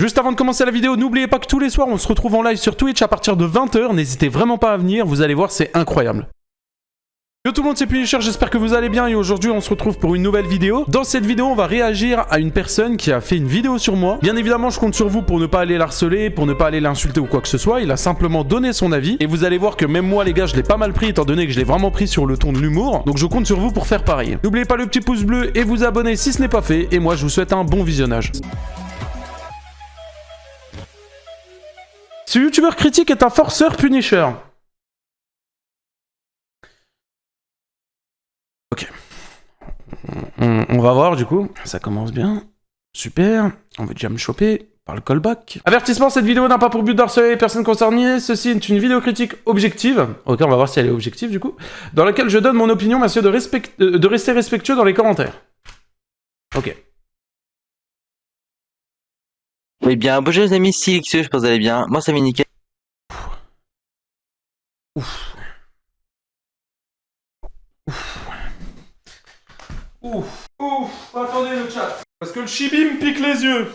Juste avant de commencer la vidéo, n'oubliez pas que tous les soirs, on se retrouve en live sur Twitch à partir de 20 h. N'hésitez vraiment pas à venir, vous allez voir, c'est incroyable. Yo tout le monde, c'est Punisher, j'espère que vous allez bien et aujourd'hui on se retrouve pour une nouvelle vidéo. Dans cette vidéo, on va réagir à une personne qui a fait une vidéo sur moi. Bien évidemment, je compte sur vous pour ne pas aller l'harceler, pour ne pas aller l'insulter ou quoi que ce soit. Il a simplement donné son avis et vous allez voir que même moi les gars, je l'ai pas mal pris étant donné que je l'ai vraiment pris sur le ton de l'humour. Donc je compte sur vous pour faire pareil. N'oubliez pas le petit pouce bleu et vous abonner si ce n'est pas fait et moi je vous souhaite un bon visionnage. Ce youtubeur critique est un forceur Punisher. Ok. On va voir du coup. Ça commence bien. Super. On veut déjà me choper par le callback. Avertissement, cette vidéo n'a pas pour but d'harceler les personnes concernées. Ceci est une vidéo critique objective. Ok, on va voir si elle est objective du coup. Dans laquelle je donne mon opinion, merci de rester respectueux dans les commentaires. Ok. Eh bien, bonjour les amis, si je pense que vous allez bien. Moi, ça va nickel. Ouf. Ouf. Ouf. Attendez le chat. Parce que le chibi me pique les yeux.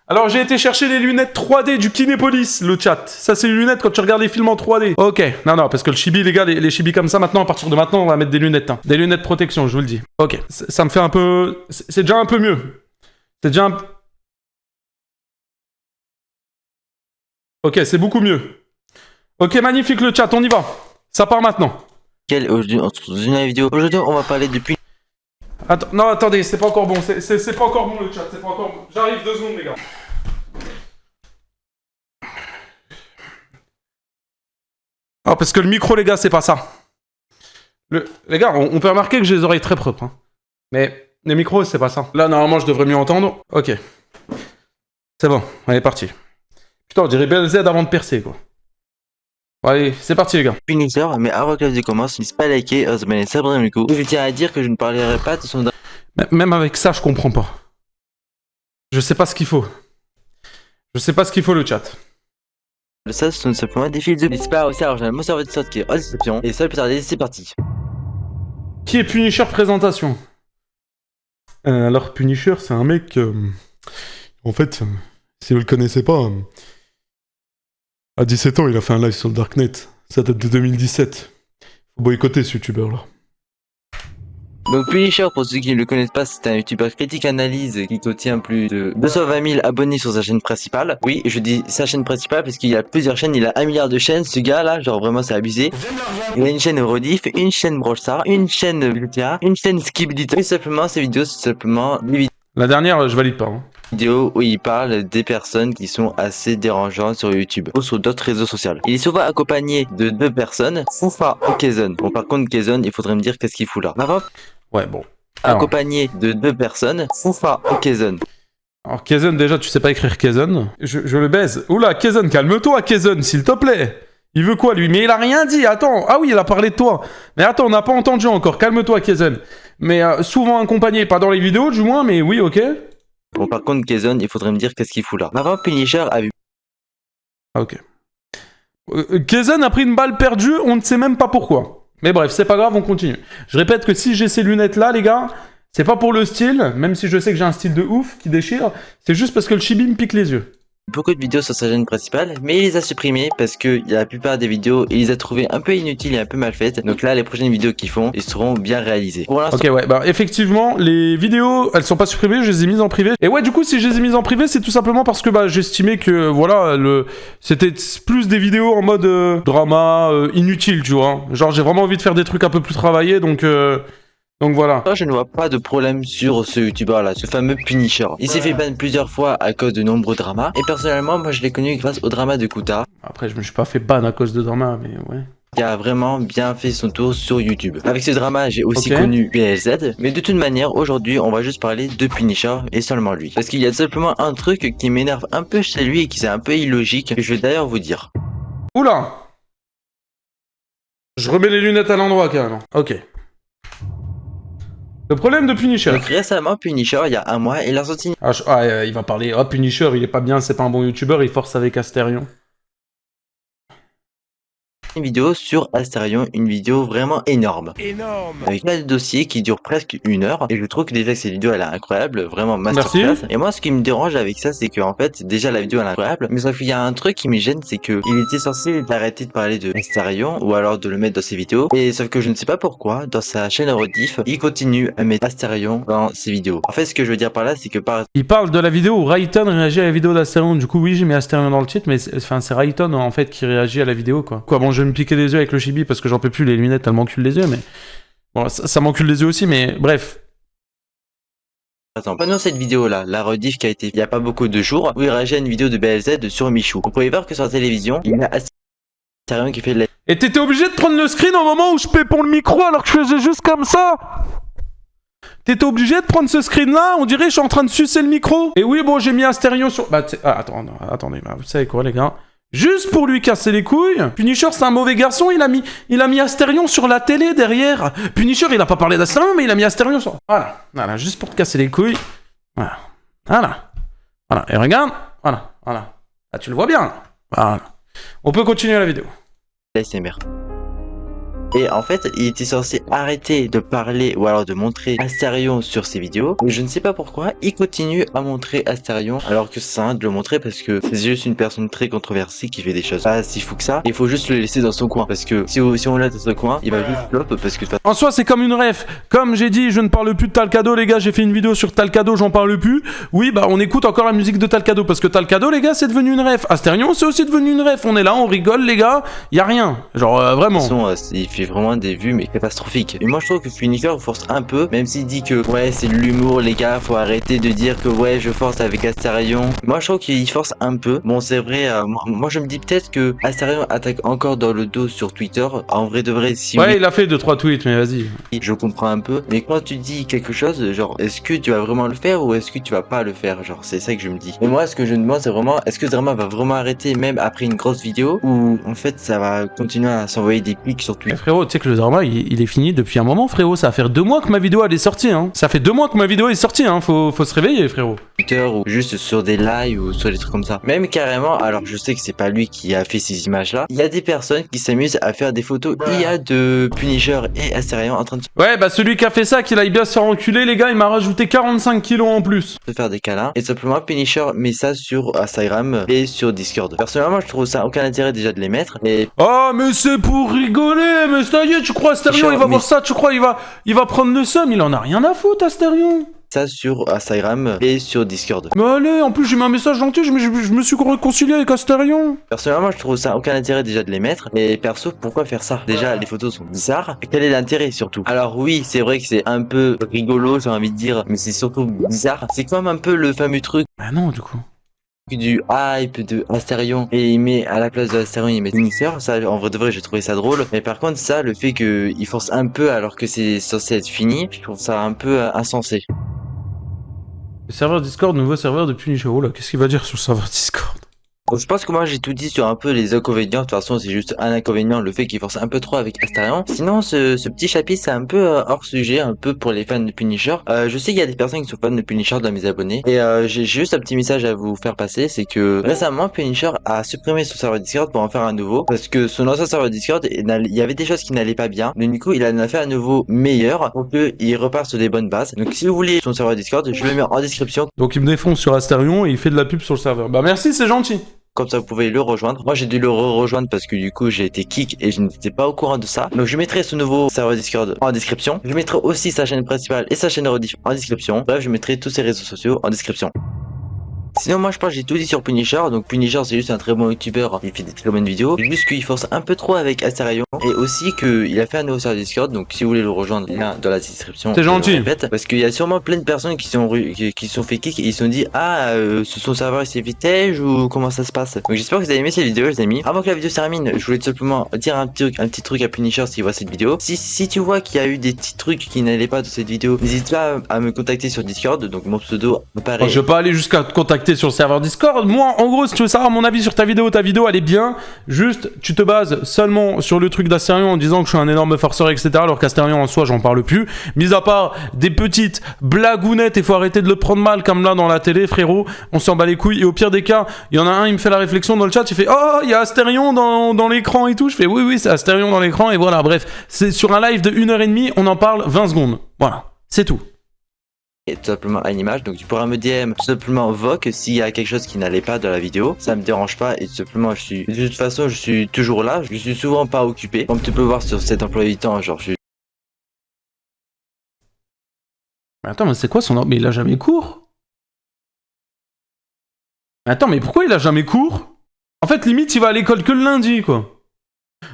Alors j'ai été chercher les lunettes 3D du Kinépolis, le chat. Ça c'est les lunettes quand tu regardes les films en 3D. Ok, non, parce que le chibi, les gars, les chibis comme ça, maintenant, à partir de maintenant, on va mettre des lunettes. Hein. Des lunettes protection, je vous le dis. Ok, ça me fait un peu... C'est déjà un peu mieux. C'est déjà un... Ok, c'est beaucoup mieux. Ok, magnifique le chat, on y va. Ça part maintenant. Aujourd'hui, dans une vidéo. Aujourd'hui, on va parler depuis. Attends, non, attendez, c'est pas encore bon. C'est pas encore bon le chat, c'est pas encore bon. J'arrive 2 secondes, les gars. Ah, parce que le micro, les gars, c'est pas ça. Les gars, on peut remarquer que j'ai les oreilles très propres. Hein. Mais les micros, c'est pas ça. Là, normalement, je devrais mieux entendre. Ok. C'est bon, on est parti. Putain, on dirait BLZ avant de percer, quoi. Bon, allez, c'est parti, les gars. Punisher, mais avant que la vidéo commence, n'hésitez pas à liker, à s'abonner, s'abonner du coup. Je tiens à dire que je ne parlerai pas de son. Même avec ça, je comprends pas. Je sais pas ce qu'il faut. Je sais pas ce qu'il faut, le chat. Ça, ce sont simplement des fils de. N'hésitez pas aussi à rejoindre mon serveur de sorte qui est en description. Et ça, plus tarder, c'est parti. Qui est Punisher présentation? Alors, Punisher, c'est un mec... en fait, si vous le connaissez pas... à 17 ans, il a fait un live sur le Darknet. Ça date de 2017. Faut boycotter ce youtubeur-là. Donc Punisher, pour ceux qui ne le connaissent pas, c'est un youtubeur critique analyse qui contient plus de 220 000 abonnés sur sa chaîne principale. Oui, je dis sa chaîne principale parce qu'il a plusieurs chaînes, il a 1 milliard de chaînes, ce gars là, genre vraiment c'est abusé. Il a une chaîne Rediff, une chaîne Brawl Stars, une chaîne GTA, une chaîne Skibidi. Tout simplement, ces vidéos, c'est simplement des La dernière, je valide pas. Hein. vidéos où il parle des personnes qui sont assez dérangeantes sur YouTube ou sur d'autres réseaux sociaux. Il est souvent accompagné de 2 personnes, Foufa ou Kezon. Bon, par contre, Kezon, il faudrait me dire qu'est-ce qu'il fout là. Ouais, bon. Alors. Accompagné de 2 personnes, Foufa ou Kezon. Alors, Kezon, déjà, tu sais pas écrire Kezon. Je le baise. Oula, Kezon, calme-toi, Kezon, s'il te plaît. Il veut quoi, lui? Mais il a rien dit, attends. Ah oui, il a parlé de toi. Mais attends, on n'a pas entendu encore. Calme-toi, Kezon. Mais souvent accompagné, pas dans les vidéos, du moins, mais oui, ok. Bon, par contre, Kezon, il faudrait me dire qu'est-ce qu'il fout là. Avant, Punisher a vu. Ah, ok. Kezon a pris une balle perdue, on ne sait même pas pourquoi. Mais bref, c'est pas grave, on continue. Je répète que si j'ai ces lunettes-là, les gars, c'est pas pour le style, même si je sais que j'ai un style de ouf qui déchire, c'est juste parce que le chibi me pique les yeux. Beaucoup de vidéos sur sa chaîne principale, mais il les a supprimées parce que la plupart des vidéos, il les a trouvées un peu inutiles et un peu mal faites. Donc là, les prochaines vidéos qu'ils font, ils seront bien réalisées. Ok, ouais, bah effectivement, les vidéos, elles sont pas supprimées, je les ai mises en privé. Et ouais, du coup, si je les ai mises en privé, c'est tout simplement parce que bah j'estimais que, voilà, c'était plus des vidéos en mode drama, inutile, tu vois. Genre, j'ai vraiment envie de faire des trucs un peu plus travaillés, donc voilà. Je ne vois pas de problème sur ce youtubeur là, ce fameux Punisher. Il s'est fait ban plusieurs fois à cause de nombreux dramas. Et personnellement, moi je l'ai connu grâce au drama de Kuta. Après, je me suis pas fait ban à cause de drama, mais ouais. Qui a vraiment bien fait son tour sur YouTube. Avec ce drama, j'ai aussi connu BLZ. Mais de toute manière, aujourd'hui, on va juste parler de Punisher et seulement lui. Parce qu'il y a simplement un truc qui m'énerve un peu chez lui et qui est un peu illogique, que je vais d'ailleurs vous dire. Oula! Je remets les lunettes à l'endroit carrément. Ok. Le problème de Punisher. Donc récemment, Punisher, il y a 1 mois, il a sorti... il va parler, oh Punisher, il est pas bien, c'est pas un bon youtubeur, il force avec Astérion. une vidéo sur Astarion, une vidéo vraiment énorme. Énorme. Avec un dossier qui dure presque 1 heure. Et je trouve que déjà que cette vidéo elle est incroyable, vraiment masterclass. Merci. Et moi ce qui me dérange avec ça, c'est que en fait, déjà la vidéo elle est incroyable. Mais sauf qu'il y a un truc qui me gêne, c'est que il était censé arrêter de parler de Astarion ou alors de le mettre dans ses vidéos. Et sauf que je ne sais pas pourquoi, dans sa chaîne Rediff, il continue à mettre Astarion dans ses vidéos. En fait, ce que je veux dire par là, c'est que par Il parle de la vidéo où Rayton réagit à la vidéo d'Astarion. Du coup, oui, j'ai mis Astarion dans le titre, mais c'est Rayton en fait qui réagit à la vidéo, quoi. Bon, je vais me piquer les yeux avec le chibi parce que j'en peux plus, les lunettes, elles m'enculent les yeux, mais. Bon, ça m'encule les yeux aussi, mais bref. exemple, prenons cette vidéo-là, la rediff qui a été il n'y a pas beaucoup de jours, où il réagit à une vidéo de BLZ sur Michou. Vous pouvez voir que sur la télévision, il y a Astarion qui fait de la... Et t'étais obligé de prendre le screen au moment où je paie pour le micro alors que je faisais juste comme ça. T'étais obligé de prendre ce screen là, on dirait que je suis en train de sucer le micro. Et oui, bon, j'ai mis Astarion sur... Bah, attendez, bah, vous savez quoi les gars? Juste pour lui casser les couilles. Punisher, c'est un mauvais garçon, il a mis Astarion sur la télé derrière. Punisher, il a pas parlé d'Astarion, mais il a mis Astarion sur... Voilà, juste pour te casser les couilles. Voilà. Et regarde, voilà. Là, tu le vois bien. Voilà. On peut continuer la vidéo. ASMR. Et en fait, il était censé arrêter de parler ou alors de montrer Astarion sur ses vidéos. Mais je ne sais pas pourquoi, il continue à montrer Astarion alors que ça sert à rien de le montrer parce que c'est juste une personne très controversée qui fait des choses pas si fou que ça. Il faut juste le laisser dans son coin parce que si on l'a dans son coin, il va juste flop parce que... En soi, c'est comme une ref. Comme j'ai dit, je ne parle plus de Talcado, les gars. J'ai fait une vidéo sur Talcado, j'en parle plus. Oui, bah on écoute encore la musique de Talcado parce que Talcado, les gars, c'est devenu une ref. Astarion, c'est aussi devenu une ref. On est là, on rigole, les gars. Y a rien. Genre, vraiment. De toute façon, il fait vraiment des vues mais catastrophiques. Et moi je trouve que Punisher force un peu, même s'il dit que ouais c'est de l'humour les gars, faut arrêter de dire que ouais je force avec Astarion. Moi je trouve qu'il force un peu. Bon c'est vrai, moi je me dis peut-être que Astarion attaque encore dans le dos sur Twitter. En vrai de vrai si ouais oui, il a fait 2-3 tweets mais vas-y. je comprends un peu. Mais quand tu dis quelque chose, genre est-ce que tu vas vraiment le faire ou est-ce que tu vas pas le faire? Genre c'est ça que je me dis. Et moi ce que je me demande c'est vraiment est-ce que Drama va vraiment arrêter même après une grosse vidéo ou en fait ça va continuer à s'envoyer des pics sur Twitter. Frérot, tu sais que le drama il est fini depuis un moment, frérot. Ça va faire 2 mois que ma vidéo elle est sortie, hein. Ça fait 2 mois que ma vidéo est sortie, hein. Faut se réveiller, frérot. Ou juste sur des lives ou sur des trucs comme ça. Même carrément, alors je sais que c'est pas lui qui a fait ces images là, il y a des personnes qui s'amusent à faire des photos IA de Punisher et Astarion en train de Ouais, bah celui qui a fait ça, qu'il aille bien se faire enculer, les gars, il m'a rajouté 45 kilos en plus. se faire des câlins et simplement Punisher met ça sur Instagram et sur Discord. Personnellement je trouve ça aucun intérêt déjà de les mettre et... Oh mais c'est pour rigoler, mais ça y est, tu crois Astarion il va voir ça, tu crois il va prendre le seum, il en a rien à foutre Astarion. Ça sur Instagram et sur Discord. Mais allez, en plus j'ai mis un message gentil, je me suis réconcilié avec Astarion. Personnellement je trouve ça aucun intérêt déjà de les mettre. Et perso pourquoi faire ça? Déjà les photos sont bizarres. Et quel est l'intérêt surtout? Alors oui c'est vrai que c'est un peu rigolo j'ai envie de dire, mais c'est surtout bizarre. C'est comme un peu le fameux truc. Bah non du coup. Du hype de Astarion et il met à la place de Astarion il met Punisher. Ça en vrai de vrai j'ai trouvé ça drôle, mais par contre ça le fait que il force un peu alors que c'est censé être fini, je trouve ça un peu insensé. Le serveur Discord, nouveau serveur de Punisher. Oh là, qu'est-ce qu'il va dire sur le serveur Discord? Je pense que moi j'ai tout dit sur un peu les inconvénients. De toute façon c'est juste un inconvénient, le fait qu'il force un peu trop avec Astarion. Sinon ce petit chapitre c'est un peu hors sujet, un peu pour les fans de Punisher. Je sais qu'il y a des personnes qui sont fans de Punisher dans mes abonnés. Et j'ai juste un petit message à vous faire passer, c'est que récemment Punisher a supprimé son serveur Discord pour en faire un nouveau. Parce que son ancien serveur Discord, il y avait des choses qui n'allaient pas bien. Donc du coup il en a fait un nouveau meilleur pour qu'il repart sur des bonnes bases. Donc si vous voulez son serveur Discord, je le mets en description. Donc il me défonce sur Astarion et il fait de la pub sur le serveur. Bah merci, c'est gentil. Comme ça vous pouvez le rejoindre. Moi j'ai dû le rejoindre parce que du coup j'ai été kick et je n'étais pas au courant de ça. Donc je mettrai ce nouveau serveur Discord en description. Je mettrai aussi sa chaîne principale et sa chaîne rediff en description. Bref, je mettrai tous ses réseaux sociaux en description. Sinon moi je pense que j'ai tout dit sur Punisher. Donc Punisher c'est juste un très bon youtubeur, il fait des très bonnes vidéos. Juste qu'il force un peu trop avec Astarion. Et aussi qu'il a fait un nouveau serveur Discord. Donc si vous voulez le rejoindre, lien dans la description. C'est gentil. Parce qu'il y a sûrement plein de personnes qui sont fait kick et ils se sont dit ah son serveur il s'est vitège ou comment ça se passe. Donc j'espère que vous avez aimé cette vidéo les amis. Avant que la vidéo se termine, je voulais tout simplement dire un petit truc à Punisher s'il voit cette vidéo. Si tu vois qu'il y a eu des petits trucs qui n'allaient pas dans cette vidéo, n'hésite pas à me contacter sur Discord. Donc mon pseudo apparaît. Je vais pas aller jusqu'à te contacter t'es sur le serveur Discord. Moi, en gros, si tu veux savoir mon avis sur ta vidéo elle est bien. Juste, tu te bases seulement sur le truc d'Astérion en disant que je suis un énorme farceur, etc. Alors qu'Astérion en soi, j'en parle plus. Mis à part des petites blagounettes, il faut arrêter de le prendre mal comme là dans la télé, frérot. On s'en bat les couilles. Et au pire des cas, il y en a un, il me fait la réflexion dans le chat, il fait oh, il y a Astérion dans l'écran et tout. Je fais oui, c'est Astérion dans l'écran. Et voilà, bref, c'est sur un live de 1h30, on en parle 20 secondes. Voilà, c'est tout. Et tout simplement à une image, donc tu pourras me DM tout simplement Vogue s'il y a quelque chose qui n'allait pas dans la vidéo, ça me dérange pas et tout simplement de toute façon je suis toujours là, je suis souvent pas occupé, comme tu peux voir sur cet emploi du temps, genre je suis... Mais attends, mais c'est quoi son nom? Mais il a jamais cours? Mais attends, mais pourquoi il a jamais cours? En fait, limite, il va à l'école que le lundi, quoi.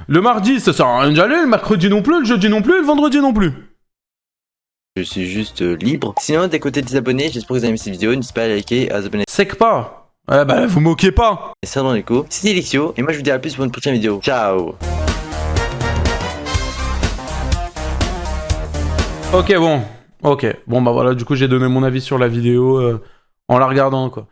Le mardi, ça sert à rien d'y aller, le mercredi non plus, le jeudi non plus, et le vendredi non plus. Je suis juste libre. Sinon, des côtés des abonnés, j'espère que vous avez aimé cette vidéo. N'hésitez pas à liker, à vous abonner. C'est que pas. Ouais, bah, vous moquez pas. Et ça dans les coups. C'était Elixio, et moi je vous dis à plus pour une prochaine vidéo. Ciao. Ok, bon. Ok. Bon, bah voilà, du coup, j'ai donné mon avis sur la vidéo en la regardant, quoi.